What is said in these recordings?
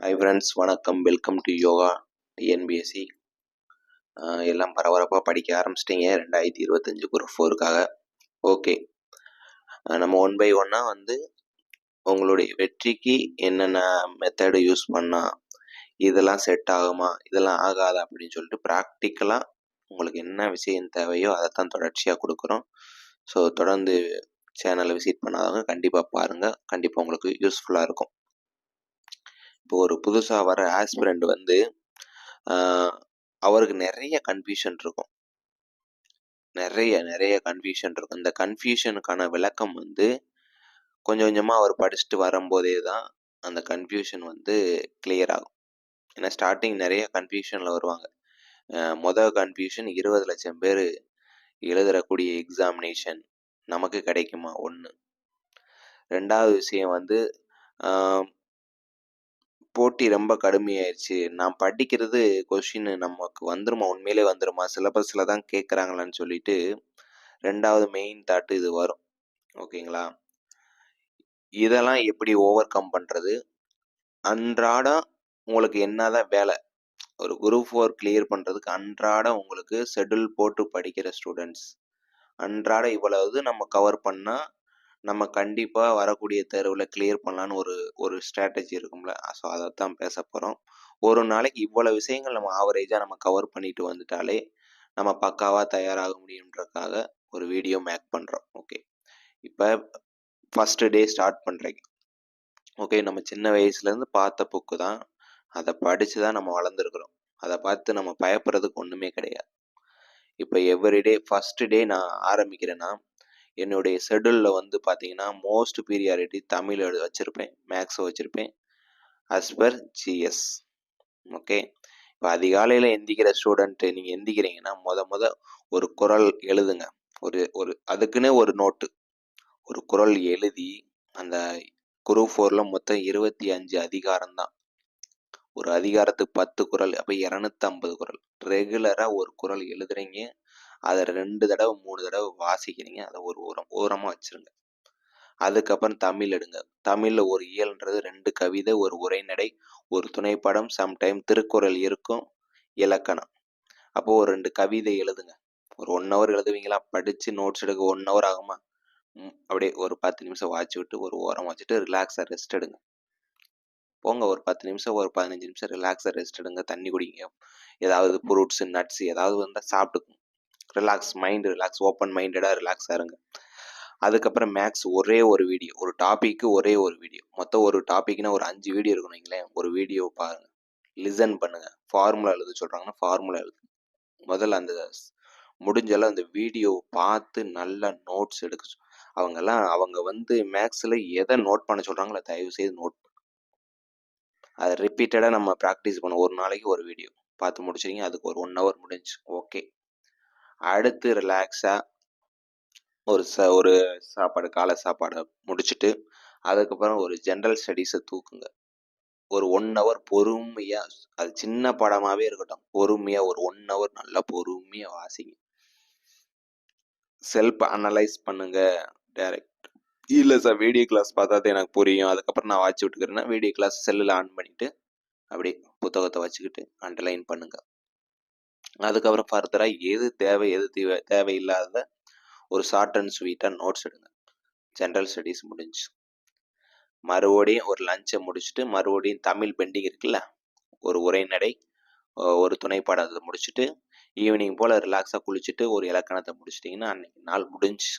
Hi friends, வணக்கம். Welcome to yoga TNPSC. எல்லாம் பரபரப்பாக படிக்க ஆரம்பிச்சிட்டிங்க 2025 குரூப் 4க்காக. ஓகே, நம்ம ஒன் பை ஒன்னாக உங்களுடைய வெற்றிக்கு என்னென்ன மெத்தடு யூஸ் பண்ணால் இதெல்லாம் செட் ஆகுமா, இதெல்லாம் ஆகாதா அப்படின்னு சொல்லிட்டு ப்ராக்டிக்கலாக உங்களுக்கு என்ன விஷயம் தேவையோ அதைத்தான் தொடர்ச்சியாக கொடுக்குறோம். ஸோ தொடர்ந்து சேனலை விசிட் பண்ணாதவங்க கண்டிப்பாக பாருங்கள், கண்டிப்பாக உங்களுக்கு யூஸ்ஃபுல்லாக இருக்கும். இப்போ ஒரு புதுசாக வர ஆஸ்பிரண்ட் அவருக்கு நிறைய கன்ஃபியூஷன் இருக்கும். நிறைய கன்ஃபியூஷன் இருக்கும். இந்த கன்ஃபியூஷனுக்கான விளக்கம் கொஞ்சம் கொஞ்சமாக அவர் படிச்சுட்டு வரும்போதே தான் அந்த கன்ஃபியூஷன் கிளியர் ஆகும். ஏன்னா ஸ்டார்டிங் நிறைய கன்ஃபியூஷனில் வருவாங்க. மொதல் கன்ஃபியூஷன் 20 லட்சம் பேர் எழுதுறக்கூடிய எக்ஸாமினேஷன் நமக்கு கிடைக்குமா, ஒன்று. ரெண்டாவது விஷயம் போட்டி ரொம்ப கடுமையாயிருச்சு, நான் படிக்கிறது கொஸ்டின் நமக்கு வந்துருமா, உண்மையிலே வந்துருமா, சிலபஸில் தான் கேட்குறாங்களான்னு சொல்லிட்டு ரெண்டாவது மெயின் தாட்டு இது வரும். ஓகேங்களா? இதெல்லாம் எப்படி ஓவர் கம் பண்ணுறது? அன்றாடம் உங்களுக்கு என்னதான் வேலை, ஒரு குரூப் 4 கிளியர் பண்ணுறதுக்கு அன்றாடம் உங்களுக்கு ஷெட்யூல் போட்டு படிக்கிற ஸ்டூடெண்ட்ஸ் அன்றாடம் இவ்வளவு நம்ம கவர் பண்ணால் நம்ம கண்டிப்பாக வரக்கூடிய தேர்வில் கிளியர் பண்ணலான்னு ஒரு ஸ்ட்ராட்டஜி இருக்கும்ல. ஸோ அதைத்தான் பேச போகிறோம். ஒரு நாளைக்கு இவ்வளோ விஷயங்கள் நம்ம ஆவரேஜாக நம்ம கவர் பண்ணிட்டு வந்துட்டாலே நம்ம பக்காவாக தயாராக முடியுன்றதுக்காக ஒரு வீடியோ மேக் பண்ணுறோம். ஓகே, இப்போ ஃபஸ்ட்டு டே ஸ்டார்ட் பண்ணுறீங்க. ஓகே, நம்ம சின்ன வயசுலேருந்து பார்த்த புக்கு தான், அதை படித்து தான் நம்ம வளர்ந்துருக்குறோம். அதை பார்த்து நம்ம பயப்படுறதுக்கு ஒன்றுமே கிடையாது. இப்போ எவ்ரிடே ஃபஸ்ட்டு டே நான் ஆரம்பிக்கிறேன்னா என்னுடைய ஷெட்யூலில் பார்த்தீங்கன்னா மோஸ்ட் பீரியாரிட்டி தமிழ் வச்சுருப்பேன், மேக்ஸ் வச்சுருப்பேன் அஸ் பர் ஜிஎஸ். ஓகே, இப்போ அதிகாலையில் எந்திக்கிற ஸ்டூடெண்ட்டு நீங்கள் எந்திக்கிறீங்கன்னா முத ஒரு குறள் எழுதுங்க. ஒரு அதுக்குன்னு ஒரு நோட்டு, ஒரு குறள் எழுதி, அந்த குரூப் 4ல் மொத்தம் 25 அதிகாரம் தான். ஒரு அதிகாரத்துக்கு 10 குறள், அப்போ 250 குறள். ரெகுலராக ஒரு குறள் எழுதுறீங்க, அதை 2 தடவை 3 தடவை வாசிக்கிறீங்க, அதை ஒரு ஓரமாக வச்சுருங்க. அதுக்கப்புறம் தமிழ் எடுங்க. தமிழில் ஒரு இயல்ன்றது 2 கவிதை, ஒரு உரைநடை, ஒரு துணைப்படம், சம்டைம் திருக்குறள் இருக்கும், இலக்கணம். அப்போது ஒரு 2 கவிதை எழுதுங்க. ஒரு 1 ஹவர் எழுதுவீங்களா? படித்து நோட்ஸ் எடுக்க 1 ஹவர் ஆகுமா? அப்படியே ஒரு 10 நிமிஷம் வாட்ச் விட்டு ஒரு ஓரம் வச்சுட்டு ரிலாக்ஸாக ரெஸ்ட் எடுங்க. போங்க, ஒரு 10 நிமிஷம் ஒரு 15 நிமிஷம் ரிலாக்ஸாக ரெஸ்ட் எடுங்க, தண்ணி குடிங்க, ஏதாவது ஃப்ரூட்ஸு நட்ஸ் ஏதாவது வந்தால் சாப்பிட்டுக்குங்க. ரிலாக்ஸ், மைண்டு ரிலாக்ஸ், ஓப்பன் மைண்டடாக ரிலாக்ஸாக இருங்க. அதுக்கப்புறம் மேக்ஸ் ஒரே ஒரு வீடியோ, ஒரு டாப்பிக்கு ஒரே ஒரு வீடியோ. மொத்தம் ஒரு டாபிக்னா ஒரு 5 வீடியோ இருக்கணும் வைங்களேன். ஒரு வீடியோ பாருங்க, லிசன் பண்ணுங்க. ஃபார்முலா எழுத சொல்கிறாங்கன்னா ஃபார்முலா எழுது. முதல்ல அந்த முடிஞ்செல்லாம் அந்த வீடியோ பார்த்து நல்லா நோட்ஸ் எடுக்க அவங்க மேக்ஸில் எதை நோட் பண்ண சொல்கிறாங்களோ தயவு செய்து நோட் பண்ணு. அதை ரிப்பீட்டடாக நம்ம ப்ராக்டிஸ் பண்ணுவோம். ஒரு நாளைக்கு ஒரு வீடியோ பார்த்து முடிச்சிங்க, அதுக்கு ஒரு 1 ஹவர் முடிஞ்சு. ஓகே, அடுத்து ரிலாக்ஸாக ஒரு சாப்பாடு, காலை சாப்பாடை முடிச்சுட்டு அதுக்கப்புறம் ஒரு ஜென்ரல் ஸ்டடீஸை தூக்குங்க. ஒரு 1 ஹவர் பொறுமையாக, அது சின்ன படமாகவே இருக்கட்டும், பொறுமையாக ஒரு 1 ஹவர் நல்லா பொறுமையாக வாசிங்க. செல்ஃப் அனலைஸ் பண்ணுங்க. டைரக்ட் இல்லை சார், வீடியோ கிளாஸ் பார்த்தா தான் எனக்கு புரியும், அதுக்கப்புறம் நான் வாட்ச் விட்டுக்கிறேன்னா வீடியோ கிளாஸ் செல்லில் ஆன் பண்ணிவிட்டு அப்படியே புத்தகத்தை வச்சுக்கிட்டு அண்டர்லைன் பண்ணுங்க. அதுக்கப்புறம் ஃபர்தராக எது தேவை எது தேவையில்லாத ஒரு ஷார்ட் அண்ட் ஸ்வீட்டாக நோட்ஸ் எடுங்க. ஜென்ரல் ஸ்டடீஸ் முடிஞ்சு மறுபடியும் ஒரு லஞ்சை முடிச்சுட்டு மறுபடியும் தமிழ் பெண்டிங் இருக்குல்ல, ஒரு உரைநடை, ஒரு துணைப்பாடத்தை முடிச்சுட்டு ஈவினிங் போல் ரிலாக்ஸாக குளிச்சுட்டு ஒரு இலக்கணத்தை முடிச்சிட்டிங்கன்னா அன்னைக்கு நாள் முடிஞ்சு.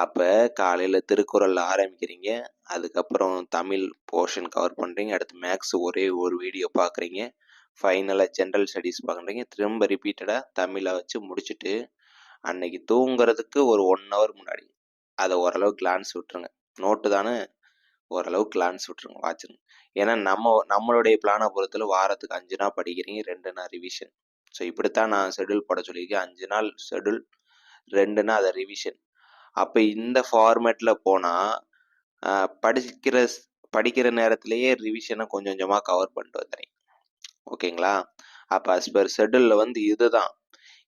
அப்போ காலையில் திருக்குறள் ஆரம்பிக்கிறீங்க, அதுக்கப்புறம் தமிழ் போர்ஷன் கவர் பண்ணுறீங்க, அடுத்து மேக்ஸ் ஒரே ஒரு வீடியோ பார்க்குறீங்க, ஃபைனலாக ஜென்ரல் ஸ்டடீஸ் பார்க்குறீங்க, திரும்ப ரிப்பீட்டடாக தமிழை வச்சு முடிச்சுட்டு அன்னைக்கு தூங்குறதுக்கு ஒரு 1 ஹவர் முன்னாடி அதை ஓரளவு கிளான்ஸ் விட்டுருங்க. நோட்டு தானே, ஓரளவு கிளான்ஸ் விட்டுருங்க, வாட்சுருங்க. ஏன்னா நம்மளுடைய பிளானை பொறுத்தல வாரத்துக்கு 5 நாள் படிக்கிறீங்க, 2 நாள் ரிவிஷன். ஸோ இப்படித்தான் நான் ஷெட்யூல் போட சொல்லியிருக்கேன். 5 நாள் ஷெட்யூல், 2 நாள் அதை ரிவிஷன். அப்போ இந்த ஃபார்மேட்டில் போனால் படிக்கிற நேரத்திலேயே ரிவிஷனை கொஞ்சம் கொஞ்சமாக கவர் பண்ணிட்டு வந்துடுறேன். ஓகேங்களா? அப்போ அஸ் பர் ஷெட்யூலில் இதுதான்.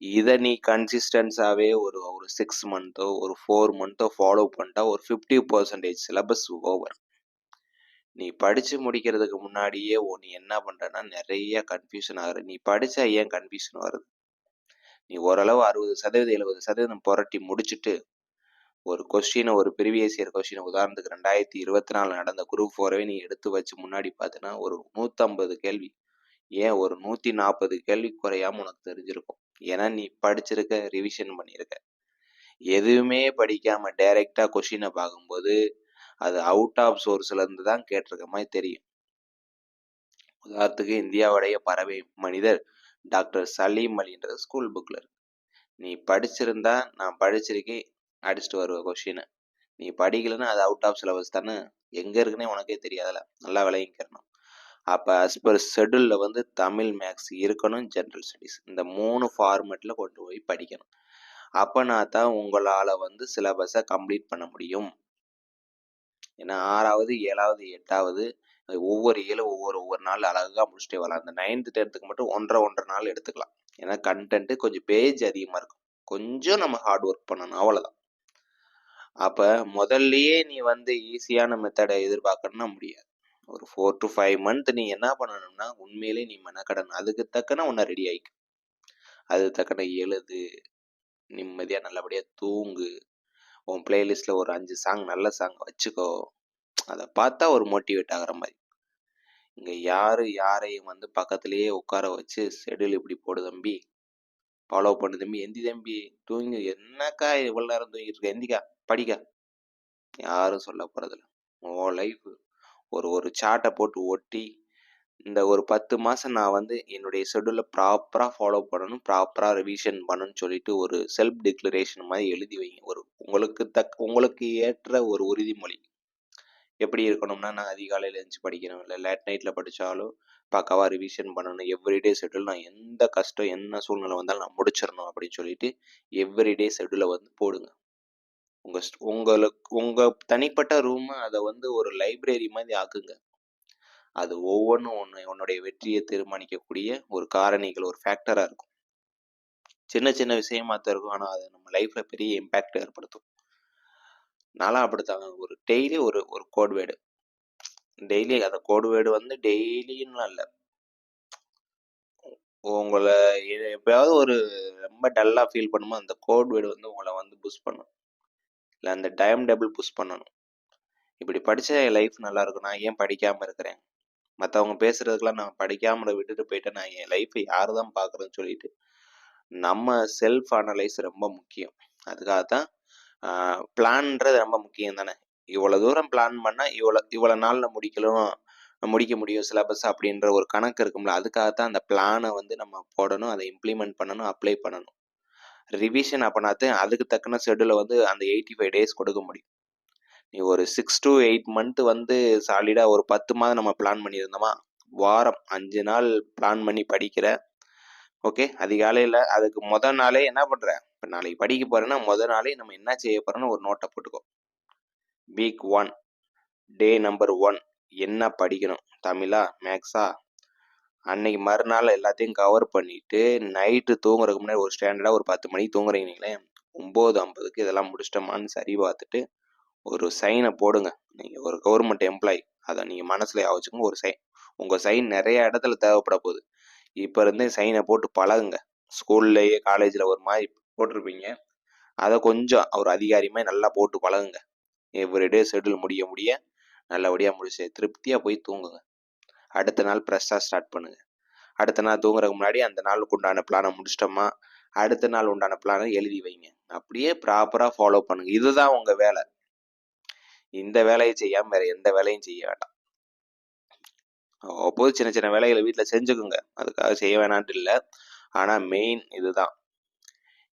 இதை நீ கன்சிஸ்டன்ஸாகவே ஒரு 6 மந்த்தோ ஒரு 4 மந்த்தோ ஃபாலோ பண்ணிட்டா ஒரு 50% சிலபஸ் ஓவர். நீ படிச்சு முடிக்கிறதுக்கு முன்னாடியே நீ என்ன பண்றன்னா நிறைய கன்ஃபியூஷன் ஆகுற. நீ படிச்சா ஏன் கன்ஃபியூஷன் வருது? நீ ஓரளவு 60% 70% புரட்டி முடிச்சுட்டு ஒரு கொஸ்டின், ஒரு ப்ரீவியஸ் இயர் கொஸ்டின், உதாரணத்துக்கு 2024 நடந்த குரூப் 4 நீ எடுத்து வச்சு முன்னாடி பார்த்தீன்னா ஒரு 150 கேள்வி, ஏன் ஒரு 140 கேள்வி குறையாம உனக்கு தெரிஞ்சிருக்கும். ஏன்னா நீ படிச்சிருக்க, ரிவிஷன் பண்ணியிருக்க. எதுவுமே படிக்காம டைரக்டா கொஸ்டினை பார்க்கும்போது அது அவுட் ஆஃப் சோர்ஸ்ல இருந்து தான் கேட்டிருக்க மாதிரி தெரியும். உதாரணத்துக்கு இந்தியாவுடைய பறவை மனிதர் டாக்டர் சலீம் அலின்றது ஸ்கூல் புக்ல இருக்கு. நீ படிச்சிருந்தா நான் படிச்சிருக்கேன் அடிச்சுட்டு வருவ கொஸ்டின். நீ படிக்கலன்னா அது அவுட் ஆஃப் சிலபஸ் தானே, எங்க இருக்குன்னே உனக்கே தெரியாதுல, நல்லா விளங்கிக்கணும். அப்ப அஸ் பர் ஷெட்யூல்ல வந்து தமிழ், மேக்ஸ் இருக்கணும், ஜெனரல் ஸ்டடீஸ் இந்த 3 ஃபார்மெட்ல கொண்டு போய் படிக்கணும். அப்பனா தான் உங்களால வந்து சிலபஸை கம்ப்ளீட் பண்ண முடியும். ஏன்னா 6வது 7வது 8வது ஒவ்வொரு இயலும் ஒவ்வொரு நாள் அழகா முடிச்சுட்டே வரலாம். அந்த 9th 10th மட்டும் 1.5 நாள் எடுத்துக்கலாம். ஏன்னா கண்டென்ட் கொஞ்சம் பேஜ் அதிகமா இருக்கும், கொஞ்சம் நம்ம ஹார்ட் ஒர்க் பண்ணணும், அவ்வளவுதான். அப்ப முதல்லயே நீ வந்து ஈஸியான மெத்தடை எதிர்பார்க்கணும்னா முடியாது. ஒரு 4 to 5 month நீ என்ன பண்ணணும்னா உண்மையிலே நீ மெனக்கடணும். அதுக்கு தக்கன உன்னை ரெடி ஆயிக்கும். அது தக்கன எழுது, நிம்மதியா நல்லபடியா தூங்கு, உன் பிளேலிஸ்ட்ல ஒரு 5 சாங் நல்ல சாங் வச்சுக்கோ. அதை பார்த்தா ஒரு மோட்டிவேட் ஆகுற மாதிரி. இங்க யாரையும் வந்து பக்கத்திலேயே உட்கார வச்சு ஷெட்யூல் இப்படி போடு தம்பி, ஃபாலோ பண்ணு தம்பி, எந்தி தம்பி, தூங்கி என்னக்கா இவ்வளவு நேரம் தூங்கிட்டு இருக்க, எந்திக்கா படிக்கா, யாரும் சொல்ல போறதில்ல. உன் லைஃப் ஒரு சார்ட்டை போட்டு ஒட்டி இந்த ஒரு 10 மாசம் நான் வந்து என்னுடைய ஷெட்யூலை ப்ராப்பரா ஃபாலோ பண்ணணும், ப்ராப்பரா ரிவிஷன் பண்ணணும்னு சொல்லிட்டு ஒரு செல்ஃப் டிக்ளரேஷன் மாதிரி எழுதி வைங்க. ஒரு உங்களுக்கு ஏற்ற ஒரு உறுதிமொழி எப்படி இருக்கணும்னா, நான் அதிகாலையில் எழுந்துச்சு படிக்கணும், இல்லை லேட் நைட்ல படித்தாலும் பக்காவா ரிவிஷன் பண்ணணும், எவ்ரிடே ஷெட்யூல் நான் எந்த கஷ்டம் என்ன சூழ்நிலை வந்தாலும் நான் முடிச்சிடணும் அப்படின்னு சொல்லிட்டு எவ்ரிடே ஷெட்யூலை வந்து போடுங்க. உங்க தனிப்பட்ட ரூம் அதை வந்து ஒரு லைப்ரரி மாதிரி ஆக்குங்க. அது ஒவ்வொன்றும் உன்னுடைய வெற்றியை தீர்மானிக்கக்கூடிய ஒரு காரணிகள், ஒரு ஃபேக்டரா இருக்கும். சின்ன சின்ன விஷயமா தான் இருக்கும், ஆனா அது நம்ம லைஃப்ல பெரிய இம்பாக்ட் ஏற்படுத்தும். நானும் அப்படித்தான். ஒரு டெய்லி ஒரு கோட் வேர்டு, டெய்லி அந்த கோட் வேர்டு வந்து டெய்லியும் இல்லை, உங்களை எப்பயாவது ஒரு ரொம்ப டல்லா ஃபீல் பண்ணுமோ அந்த கோட் வேர்டு வந்து உங்களை வந்து புஷ் பண்ணும், இல்லை அந்த டைம் டேபிள் புஷ் பண்ணணும். இப்படி படிச்சா என் லைஃப் நல்லா இருக்கும், நான் ஏன் படிக்காம இருக்கிறேன், மற்றவங்க பேசுறதுக்கெல்லாம் நான் படிக்காம விட்டுட்டு போயிட்டேன், நான் என் லைஃப்பை யாரு தான் பார்க்குறேன்னு சொல்லிட்டு நம்ம செல்ஃப் அனலைஸ் ரொம்ப முக்கியம். அதுக்காகத்தான் பிளான்ன்றது ரொம்ப முக்கியம் தானே. இவ்வளோ தூரம் பிளான் பண்ணால் இவ்வளோ நாளில் முடிக்க முடியும் சிலபஸ் அப்படின்ற ஒரு கணக்கு இருக்கும்ல. அதுக்காகத்தான் அந்த பிளானை வந்து நம்ம போடணும், அதை இம்ப்ளிமெண்ட் பண்ணணும், அப்ளை பண்ணணும். ரிவிஷன் அப்படின்னாத்தான் அதுக்கு தக்கன ஷெட்யூலை வந்து அந்த 85 days கொடுக்க முடியும். நீ ஒரு 6 to 8 month வந்து சாலிடாக ஒரு 10 மாதம் நம்ம பிளான் பண்ணியிருந்தோமா, வாரம் 5 நாள் பிளான் பண்ணி படிக்கிற. ஓகே, அதிகாலையில் அதுக்கு முதல் நாளே என்ன பண்ணுற, இப்போ நாளைக்கு படிக்க போகிறேன்னா முதல் நாளே நம்ம என்ன செய்ய போகிறோன்னு ஒரு நோட்டை போட்டுக்கோ. வீக் 1 டே நம்பர் 1 என்ன படிக்கணும், தமிழா மேக்ஸா, அன்னைக்கு மறுநாள் எல்லாத்தையும் கவர் பண்ணிட்டு நைட்டு தூங்குறதுக்கு முன்னாடி ஒரு ஸ்டாண்டர்டாக ஒரு 10 மணிக்கு தூங்குறீங்களே, 9:50 இதெல்லாம் முடிச்சிட்டோமான்னு சரி பார்த்துட்டு ஒரு சைனை போடுங்க. நீங்கள் ஒரு கவர்மெண்ட் எம்ப்ளாயி, அதை நீங்கள் மனசில் வச்சுக்கோங்க. ஒரு சைன், உங்கள் சைன் நிறைய இடத்துல தேவைப்பட போகுது. இப்போ இருந்தே சைனை போட்டு பழகுங்க. ஸ்கூல்லையே காலேஜில் ஒரு மாதிரி போட்டிருப்பீங்க, அதை கொஞ்சம் ஒரு அதிகாரி மாதிரி நல்லா போட்டு பழகுங்க. எவ்ரிடே ஷெட்யூல் முடிய நல்லபடியாக முடிச்சு திருப்தியாக போய் தூங்குங்க. அடுத்த நாள் ஃப்ரெஷ்ஷாக ஸ்டார்ட் பண்ணுங்க. அடுத்த நாள் தூங்குறதுக்கு முன்னாடி அந்த நாளுக்கு உண்டான பிளானை முடிச்சிட்டோமா, அடுத்த நாள் உண்டான பிளானை எழுதி வைங்க. அப்படியே ப்ராப்பராக ஃபாலோ பண்ணுங்க. இதுதான் உங்கள் வேலை. இந்த வேலையை செய்யாம வேற எந்த வேலையும் செய்ய வேண்டாம். அப்போது சின்ன சின்ன வேலைகளை வீட்டில் செஞ்சுக்குங்க, அதுக்காக செய்ய வேணான்ட்டு இல்லை. ஆனால் மெயின் இதுதான்,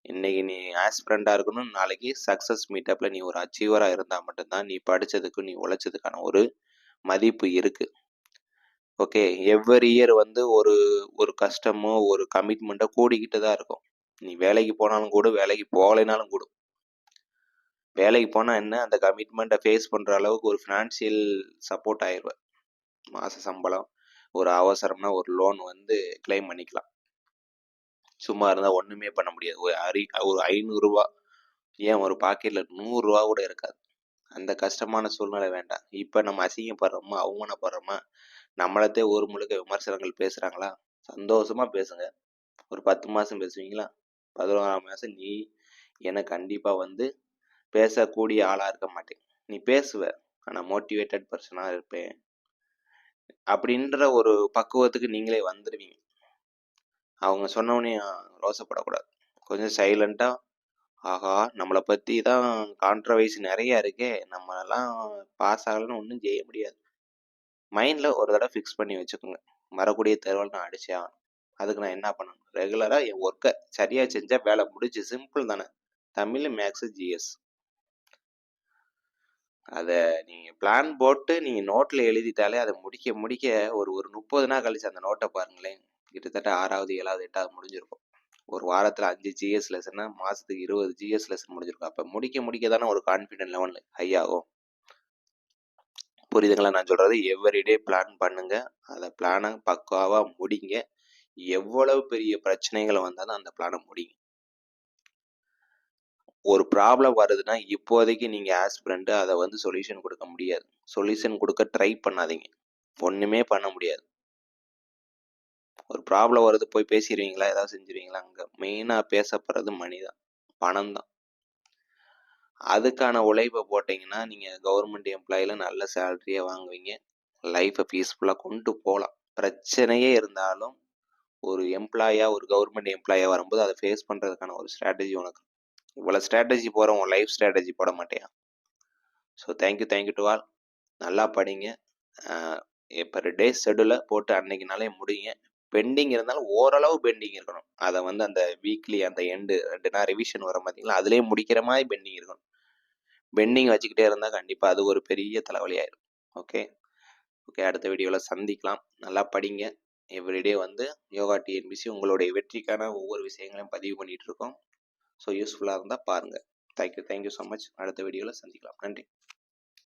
இன்னைக்கு நீ ஆஸ்பிரண்டாக இருக்கணும், நாளைக்கு சக்ஸஸ் மீட்டப்பில் நீ ஒரு அச்சீவராக இருந்தால் மட்டும்தான் நீ படித்ததுக்கு நீ உழைச்சதுக்கான ஒரு மதிப்பு இருக்கு. ஓகே, எவ்ரி இயர் வந்து ஒரு கஷ்டமோ ஒரு கமிட்மெண்ட்டோ கூடிக்கிட்டு தான் இருக்கும். நீ வேலைக்கு போனாலும் கூட, வேலைக்கு போகலைனாலும் கூட. வேலைக்கு போனால் என்ன, அந்த கமிட்மெண்ட்டை ஃபேஸ் பண்ணுற அளவுக்கு ஒரு ஃபினான்ஷியல் சப்போர்ட் ஆயிடுவேன். மாத சம்பளம், ஒரு அவசரம்னா ஒரு லோன் வந்து கிளைம் பண்ணிக்கலாம். சும்மா இருந்தால் ஒன்றுமே பண்ண முடியாது. ஒரு 500 ரூபா, ஏன் ஒரு பாக்கெட்டில் 100 ரூபா கூட இருக்காது. அந்த கஷ்டமான சூழ்நிலை வேண்டாம். இப்ப நம்ம அசிங்கப்படுறோமா, அவமானப்படுறோமா, நம்மளத்தே ஊர் முழுக்க விமர்சனங்கள் பேசுறாங்களா? சந்தோஷமா பேசுங்க. ஒரு 10 மாசம் பேசுவீங்களா? 11ஆம் மாசம் நீ என கண்டிப்பா வந்து பேசக்கூடிய ஆளா இருக்க மாட்டேன். நீ பேசுவ. ஆனா மோட்டிவேட்டட் பெர்சனா இருப்பேன். அப்படின்ற ஒரு பக்குவத்துக்கு நீங்களே வந்துருவீங்க. அவங்க சொன்னோனே ரோசப்படக்கூடாது. கொஞ்சம் சைலன்ட்டா, ஆஹா! நம்மள பத்தி தான் கான்ட்ரோவர்சி நெறைய இருக்கே. நம்மலாம் பாஸ் ஆகலன்னா ஒண்ணும் செய்ய முடியாது. மைண்ட்ல ஒரு தடவ ஃபிக்ஸ் பண்ணி வச்சுக்கோங்க. வரக்கூடிய தேர்வுல நான் அடிச்சே ஆகணும். அதுக்கு நான் என்ன பண்ணணும்? ரெகுலரா என் ஒர்க்க சரியா செஞ்சா வேலை முடிஞ்சுச்சு. சிம்பிள் தானே. Tamil, maths, GS. அத நீங்க பிளான் போட்டு நீங்க நோட்ல எழுதிட்டாலே அத முடிக்க முடிக்க ஒரு 30 நாள் கழிச்சு அந்த நோட்ட பாருங்களேன். கிட்டத்தட்ட 6வது, 7வது, 8வது முடிஞ்சிருக்கும். ஒரு வாரத்துல 5 ஜிஎஸ் லெசன்னா மாசத்துக்கு 20 ஜிஎஸ் லெசன் முடிஞ்சிருக்கும். அப்ப முடிக்க முடிக்க தானே ஒரு கான்ஃபிடென்ட் லெவல் ஹை ஆகும். புரியுதுங்களா நான் சொல்றது? எவ்ரிடே பிளான் பண்ணுங்க. அத பிளான பக்காவா முடிங்க. எவ்வளவு பெரிய பிரச்சனைகள் வந்தாலும் அந்த பிளான முடிங்க. ஒரு ப்ராப்ளம் வருதுன்னா, இப்போதைக்கு நீங்க ஆஸ்பிரண்ட் அத வந்து சொல்யூஷன் குடுக்க முடியாது. சொல்யூஷன் குடுக்க ட்ரை பண்ணாதீங்க. ஒண்ணுமே பண்ண முடியாது. ஒரு ப்ராப்ளம் வருது போய் பேசிருவீங்களா? ஏதாவது செஞ்சுருவீங்களா? அங்க மெயினா பேசப்படுறது மணி தான். பணம் தான். அதுக்கான உழைப்ப போட்டீங்கன்னா, நீங்க கவர்மெண்ட் எம்ப்ளாயில நல்ல சேலரிய வாங்குவீங்க. லைஃப்ப பீஸ்ஃபுல்லா கொண்டு போலாம். பிரச்சனையே இருந்தாலும், ஒரு கவர்மெண்ட் எம்ப்ளாயியா வரும்போது அத ஃபேஸ் பண்றதுக்கான ஒரு ஸ்ட்ராட்டஜி உனக்கு இவ்வளவு ஸ்ட்ராட்டஜி போற உன் லைஃப் ஸ்ட்ராட்டஜி போட மாட்டியா? So thank you to all. நல்லா படிங்க. அ பெர் டே ஷெட்யூல போட்டு அன்னைக்கு நாளே முடிங்க. பெண்டிங் இருந்தாலும் ஓரளவு பெண்டிங் இருக்கணும். அத வந்து அந்த வீக்லி அந்த எண்டு 2 நாள் ரிவிஷன் வரும் பார்த்தீங்களா, அதிலேயே முடிக்கிற மாரி பெண்டிங் இருக்கணும். பெண்டிங் வச்சுக்கிட்டே இருந்தா கண்டிப்பா அது ஒரு பெரிய தலைவலி ஆயிரும். ஓகே. ஓகே. அடுத்த வீடியோல சந்திக்கலாம். நல்லா படிங்க. எவ்ரிடே வந்து யோகா டிஎன்பிசி உங்களுடைய வெற்றிக்கான ஒவ்வொரு விஷயங்களையும் பதிவு பண்ணிட்டு இருக்கோம். ஸோ யூஸ்ஃபுல்லா இருந்தா பாருங்க. Thank you so much. அடுத்த வீடியோல சந்திக்கலாம். நன்றி.